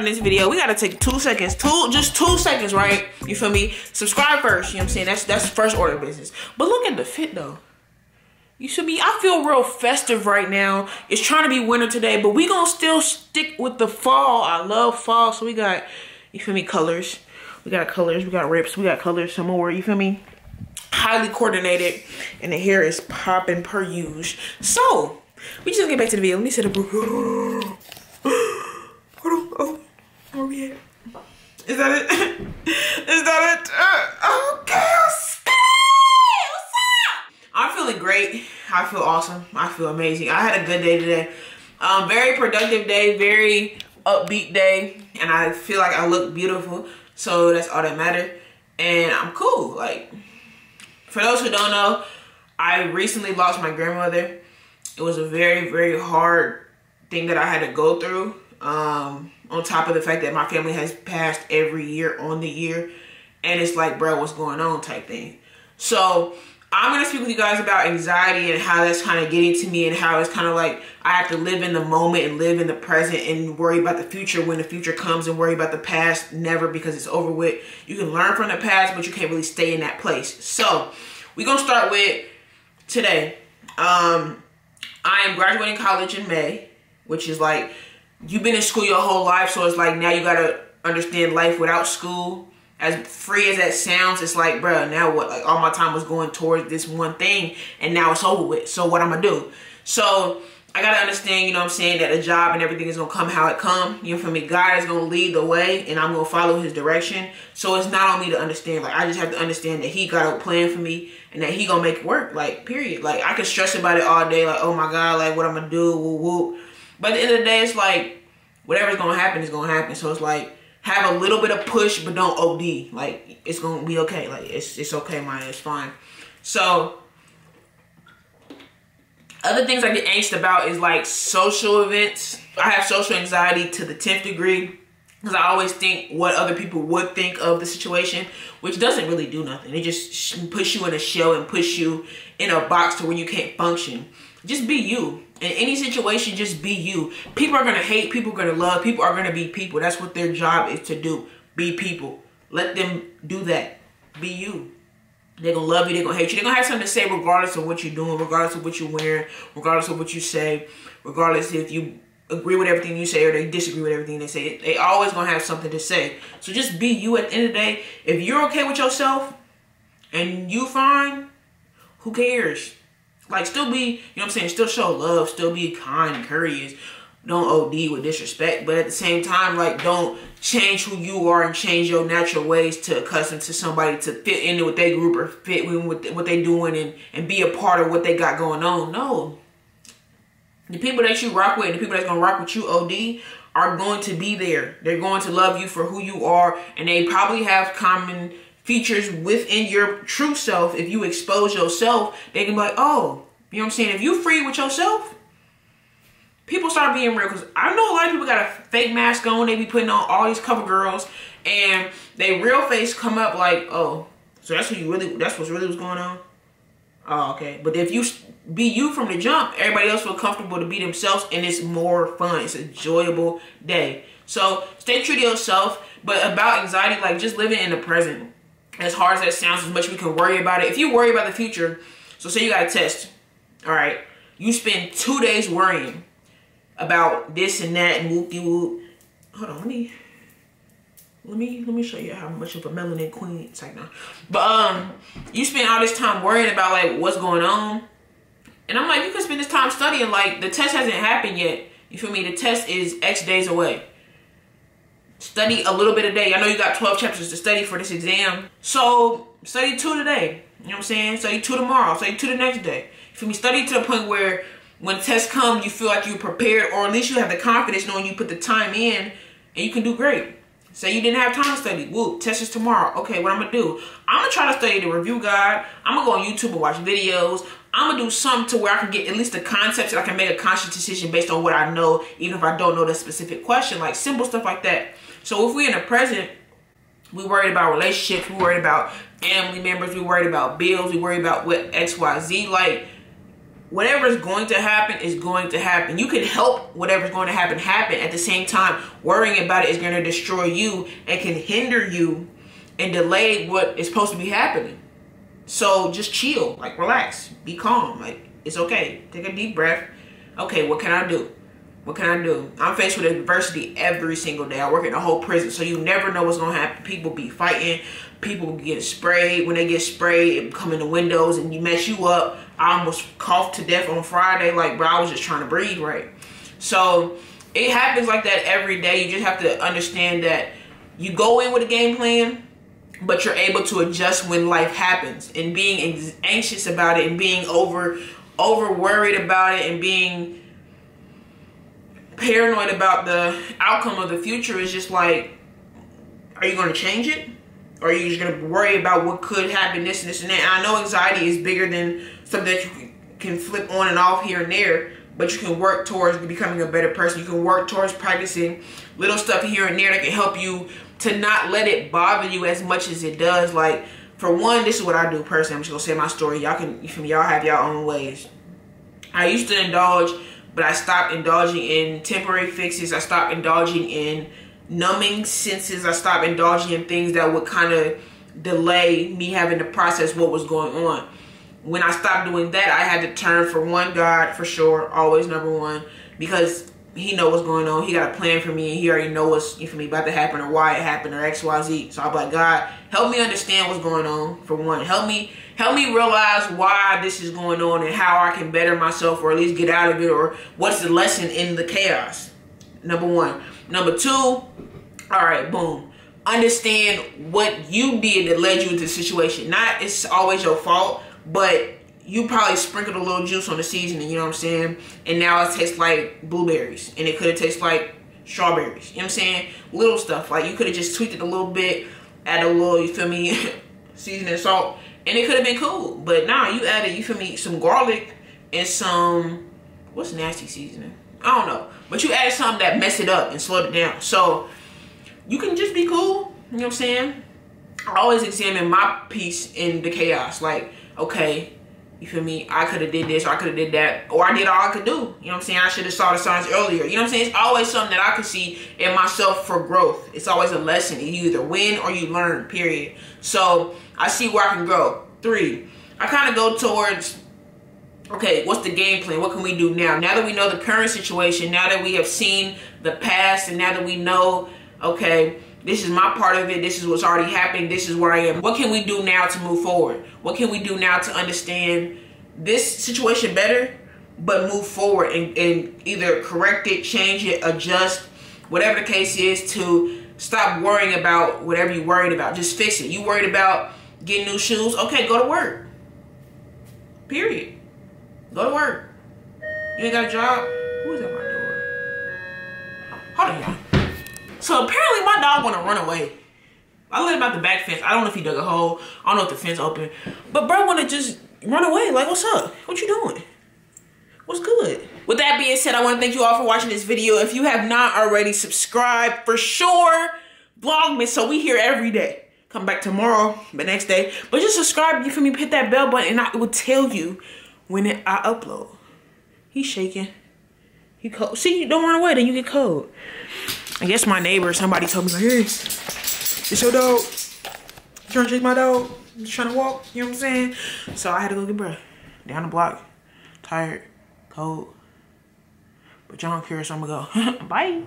starting this video, we gotta take 2 seconds, just 2 seconds, right? You feel me? Subscribe first, you know what I'm saying? That's first order of business. But look at the fit though. You feel me? I feel real festive right now. It's trying to be winter today, but we gonna still stick with the fall. I love fall, so we got, you feel me, colors. We got colors, we got rips, we got colors, some more, you feel me? Highly coordinated, and the hair is popping per usual. So, we just gonna get back to the video. Let me set up. Hold on. Oh, where we at? Is that it? Is that it? Okay. What's up? I'm feeling great. I feel awesome. I feel amazing. I had a good day today. Very productive day. Very upbeat day, and I feel like I look beautiful. So that's all that matters. And I'm cool. Like, for those who don't know, I recently lost my grandmother. It was a very, very hard thing that I had to go through. On top of the fact that my family has passed every year on the year. And it's like, bro, what's going on type thing. So I'm going to speak with you guys about anxiety and how that's kind of getting to me, and how it's kind of like I have to live in the moment and live in the present and worry about the future when the future comes, and worry about the past never, because it's over with. You can learn from the past, but you can't really stay in that place. So we're going to start with today. I am graduating college in May, which is like, you've been in school your whole life, so it's like now you got to understand life without school. As free as that sounds, it's like, bruh, now what? Like, all my time was going towards this one thing, and now it's over with. So what I'm gonna do? So I gotta understand, you know what I'm saying, that a job and everything is gonna come how it come. You know, for me, God is gonna lead the way, and I'm gonna follow His direction. So it's not on me to understand. Like, I just have to understand that He got a plan for me, and that He gonna make it work. Like, period. Like, I can stress about it all day. Like, oh my God, like what I'm gonna do, woo woo. But at the end of the day, it's like whatever's gonna happen is gonna happen. So it's like, have a little bit of push, but don't OD. Like, it's gonna be okay. Like, it's okay, man. It's fine. So, other things I get anxious about is like social events. I have social anxiety to the 10th degree, because I always think what other people would think of the situation, which doesn't really do nothing. It just puts you in a shell and puts you in a box to where you can't function. Just be you. In any situation, just be you. People are going to hate. People are going to love. People are going to be people. That's what their job is to do. Be people. Let them do that. Be you. They're going to love you. They're going to hate you. They're going to have something to say regardless of what you're doing, regardless of what you're wearing, regardless of what you say, regardless if you agree with everything you say or they disagree with everything they say. They always going to have something to say. So just be you at the end of the day. If you're okay with yourself and you fine, who cares? Like, still be, you know what I'm saying, still show love, still be kind and courteous. Don't OD with disrespect, but at the same time, like, don't change who you are and change your natural ways to accustom to somebody to fit into what they group or fit in with what they doing and be a part of what they got going on. No. The people that you rock with and the people that's going to rock with you OD are going to be there. They're going to love you for who you are, and they probably have common features within your true self. If you expose yourself, they can be like, oh, you know what I'm saying? If you free with yourself, people start being real. Because I know a lot of people got a fake mask on. They be putting on all these cover girls, and they real face come up like, oh, so that's what's really was going on? Oh, okay. But if you be you from the jump, everybody else feel comfortable to be themselves, and it's more fun. It's an enjoyable day. So stay true to yourself. But about anxiety, like, just living in the present. As hard as that sounds, as much we can worry about it. If you worry about the future, so say you got a test, all right, you spend 2 days worrying about this and that and whoopty whoop. Hold on, let me show you how much of a melanin queen it's like now. But you spend all this time worrying about like what's going on, and I'm like, you can spend this time studying. Like, the test hasn't happened yet. You feel me? The test is X days away. Study a little bit a day. I know you got 12 chapters to study for this exam. So study 2 today. You know what I'm saying? Study 2 tomorrow. Study 2 the next day. You feel me? Study to the point where when tests come, you feel like you're prepared, or at least you have the confidence knowing you put the time in and you can do great. Say you didn't have time to study. Whoop, test is tomorrow. Okay, what I'm going to do? I'm going to try to study the review guide. I'm going to go on YouTube and watch videos. I'm going to do something to where I can get at least the concepts and I can make a conscious decision based on what I know, even if I don't know the specific question, like simple stuff like that. So if we're in the present, we worried about relationships, we worried about family members, we worried about bills, we worried about what XYZ, like, whatever's going to happen is going to happen. You can help whatever's going to happen happen. At the same time, worrying about it is going to destroy you and can hinder you and delay what is supposed to be happening. So just chill, like relax, be calm, like it's okay. Take a deep breath. Okay, what can I do? What can I do? I'm faced with adversity every single day. I work in a whole prison, so you never know what's gonna happen. People be fighting, people get sprayed. When they get sprayed, it come in the windows and you mess you up. I almost coughed to death on Friday, like bro, I was just trying to breathe right. So it happens like that every day. You just have to understand that you go in with a game plan, but you're able to adjust when life happens. And being anxious about it and being over worried about it and being paranoid about the outcome of the future is just like, are you going to change it? Or are you just going to worry about what could happen, this and this and that? And I know anxiety is bigger than something that you can flip on and off here and there, but you can work towards becoming a better person. You can work towards practicing little stuff here and there that can help you to not let it bother you as much as it does. Like, for one, this is what I do personally. I'm just going to say my story. Y'all can, y'all have your own ways. I used to indulge, but I stopped indulging in temporary fixes. I stopped indulging in numbing senses. I stopped indulging in things that would kind of delay me having to process what was going on. When I stopped doing that, I had to turn for one, God, for sure, always number one, because he knows what's going on. He got a plan for me, and he already knows what's about to happen or why it happened or X, Y, Z. So I'm like, God, help me understand what's going on, for one. Help me realize why this is going on and how I can better myself or at least get out of it, or what's the lesson in the chaos. Number one. Number two, all right, boom. Understand what you did that led you into the situation. Not it's always your fault, but you probably sprinkled a little juice on the seasoning, you know what I'm saying? And now it tastes like blueberries, and it could have tasted like strawberries, you know what I'm saying? Little stuff, like you could have just tweaked it a little bit, add a little, you feel me, seasoning, salt, and it could have been cool. But nah, you added, you feel me, some garlic and some, what's nasty seasoning? I don't know. But you added something that messed it up and slowed it down. So you can just be cool, you know what I'm saying? I always examine my piece in the chaos. Like, okay, you feel me? I could have did this, or I could have did that, or I did all I could do. You know what I'm saying? I should have saw the signs earlier. You know what I'm saying? It's always something that I could see in myself for growth. It's always a lesson. You either win or you learn, period. So I see where I can grow. 3, I kind of go towards, okay, what's the game plan? What can we do now? Now that we know the current situation, now that we have seen the past, and now that we know, okay, this is my part of it, this is what's already happening, this is where I am. What can we do now to move forward? What can we do now to understand this situation better, but move forward and either correct it, change it, adjust, whatever the case is, to stop worrying about whatever you're worried about. Just fix it. You worried about getting new shoes? Okay, go to work. Period. Go to work. You ain't got a job? Who's at my door? Hold on, y'all. So apparently my dog want to run away. I let him out the back fence. I don't know if he dug a hole. I don't know if the fence open. But bro want to just run away. Like, what's up? What you doing? What's good? With that being said, I want to thank you all for watching this video. If you have not already subscribed, for sure, VLOGMAS. So we here every day. Come back tomorrow, the next day. But just subscribe, you feel me? Hit that bell button, and it will tell you when I upload. He's shaking. He cold. See, you don't run away, then you get cold. I guess my neighbor or somebody told me, like, hey, it's your dog. You trying to chase my dog? You trying to walk? You know what I'm saying? So I had to go get bruh. Down the block. Tired. Cold. But y'all don't care, so I'm gonna go. Bye.